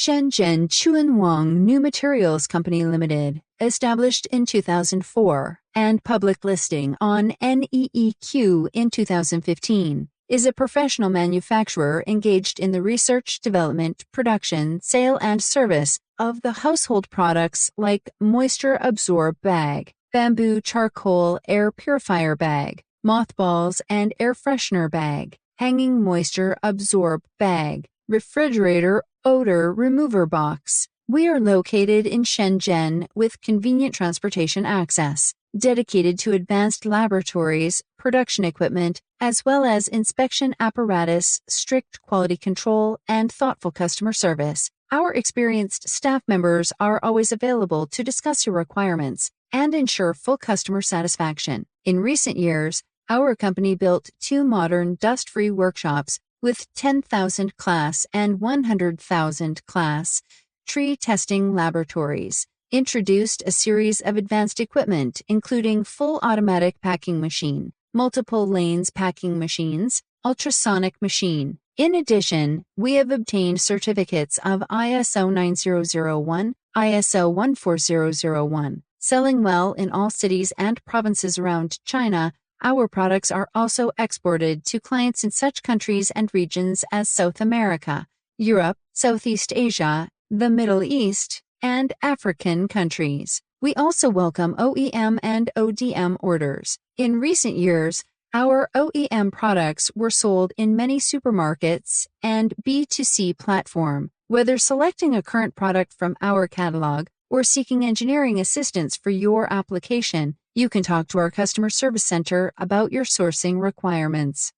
Desiccant Chunwang New Materials Company Limited, established in 2004 and public listing on NEEQ in 2015, is a professional manufacturer engaged in the research, development, production, sale, and service of the household products like moisture absorb bag, bamboo charcoal air purifier bag, mothballs and air freshener bag, hanging moisture absorb bag, refrigerator odor remover box. We are located in Shenzhen with convenient transportation access, dedicated to advanced laboratories, production equipment, as well as inspection apparatus, strict quality control, and thoughtful customer service. Our experienced staff members are always available to discuss your requirements and ensure full customer satisfaction. In recent years, our company built 2 modern dust-free workshops with 10,000 class and 100,000 class tree testing laboratories, introduced a series of advanced equipment including full automatic packing machine, multiple lanes packing machines, ultrasonic machine. In addition, we have obtained certificates of ISO 9001, ISO 14001, selling well in all cities and provinces around China. Our products are also exported to clients in such countries and regions as South America, Europe, Southeast Asia, the Middle East, and African countries. We also welcome OEM and ODM orders. In recent years, our OEM products were sold in many supermarkets and B2C platform. Whether selecting a current product from our catalog or seeking engineering assistance for your application, you can talk to our customer service center about your sourcing requirements.